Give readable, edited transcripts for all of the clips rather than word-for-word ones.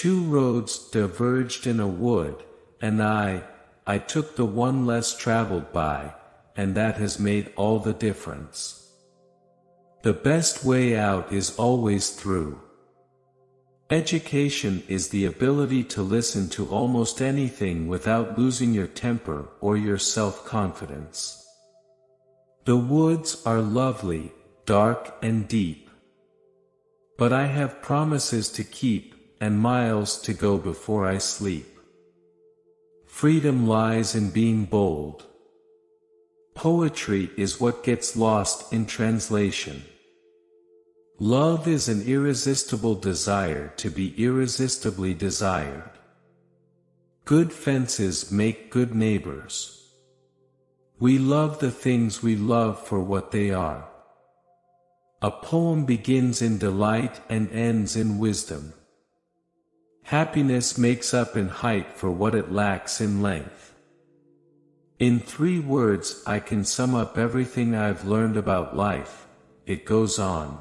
two roads diverged in a wood, and I took the one less traveled by, and that has made all the difference. The best way out is always through. Education is the ability to listen to almost anything without losing your temper or your self-confidence. The woods are lovely, dark and deep. But I have promises to keep, and miles to go before I sleep. Freedom lies in being bold. Poetry is what gets lost in translation. Love is an irresistible desire to be irresistibly desired. Good fences make good neighbors. We love the things we love for what they are. A poem begins in delight and ends in wisdom. Happiness makes up in height for what it lacks in length. In 3 words I can sum up everything I've learned about life. It goes on.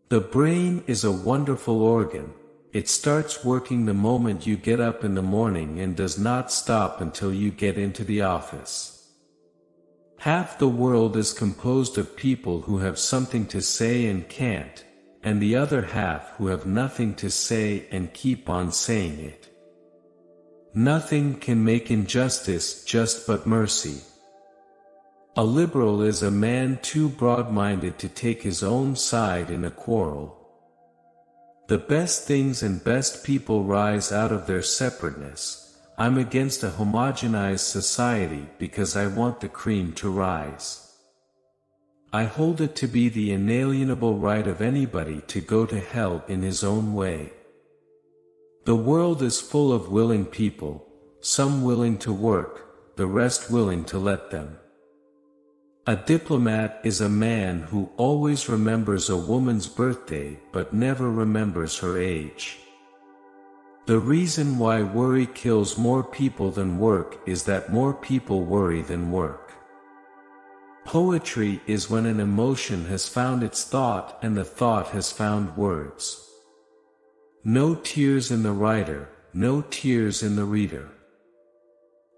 The brain is a wonderful organ. It starts working the moment you get up in the morning and does not stop until you get into the office. Half the world is composed of people who have something to say and can't, and the other half who have nothing to say and keep on saying it. Nothing can make injustice just but mercy. A liberal is a man too broad-minded to take his own side in a quarrel. The best things and best people rise out of their separateness. I'm against a homogenized society because I want the cream to rise. I hold it to be the inalienable right of anybody to go to hell in his own way. The world is full of willing people, some willing to work, the rest willing to let them. A diplomat is a man who always remembers a woman's birthday but never remembers her age. The reason why worry kills more people than work is that more people worry than work. Poetry is when an emotion has found its thought and the thought has found words. No tears in the writer, no tears in the reader.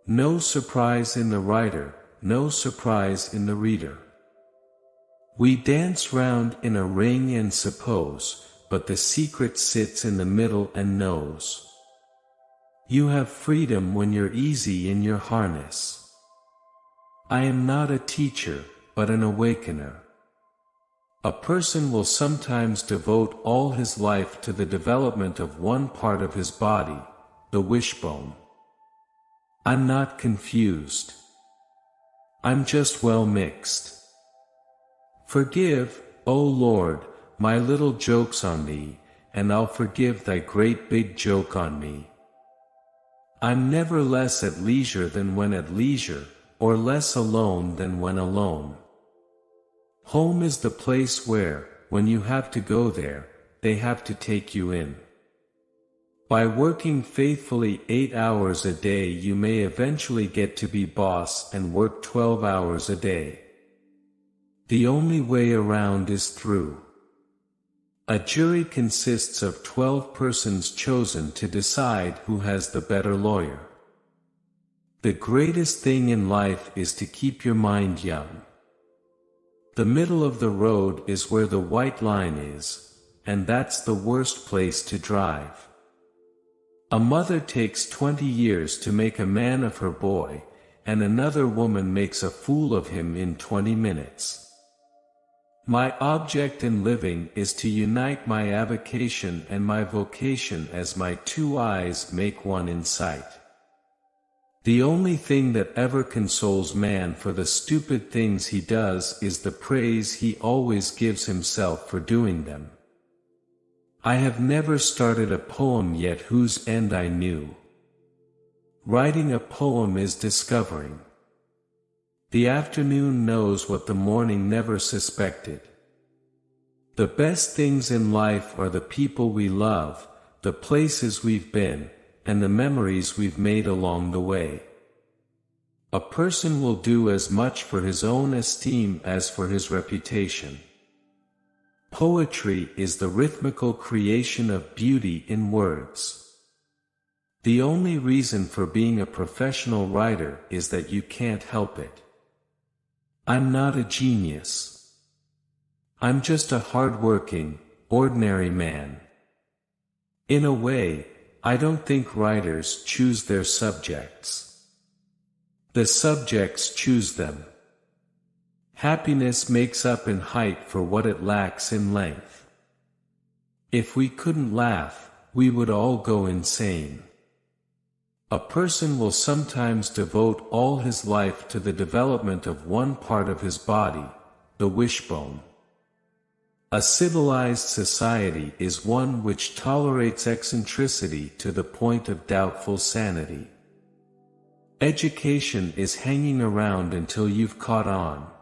No surprise in the writer, no surprise in the reader. We dance round in a ring and suppose, but the secret sits in the middle and knows. You have freedom when you're easy in your harness. I am not a teacher, but an awakener. A person will sometimes devote all his life to the development of one part of his body, the wishbone. I'm not confused. I'm just well mixed. Forgive, O Lord, my little jokes on thee, and I'll forgive thy great big joke on me. I'm never less at leisure than when at leisure, or less alone than when alone. Home is the place where, when you have to go there, they have to take you in. By working faithfully 8 hours a day you may eventually get to be boss and work 12 hours a day. The only way around is through. A jury consists of 12 persons chosen to decide who has the better lawyer. The greatest thing in life is to keep your mind young. The middle of the road is where the white line is, and that's the worst place to drive. A mother takes 20 years to make a man of her boy, and another woman makes a fool of him in 20 minutes. My object in living is to unite my avocation and my vocation as my 2 eyes make one in sight. The only thing that ever consoles man for the stupid things he does is the praise he always gives himself for doing them. I have never started a poem yet whose end I knew. Writing a poem is discovering. The afternoon knows what the morning never suspected. The best things in life are the people we love, the places we've been, and the memories we've made along the way. A person will do as much for his own esteem as for his reputation. Poetry is the rhythmical creation of beauty in words. The only reason for being a professional writer is that you can't help it. I'm not a genius. I'm just a hard-working, ordinary man. In a way, I don't think writers choose their subjects. The subjects choose them. Happiness makes up in height for what it lacks in length. If we couldn't laugh, we would all go insane. A person will sometimes devote all his life to the development of one part of his body, the wishbone. A civilized society is one which tolerates eccentricity to the point of doubtful sanity. Education is hanging around until you've caught on.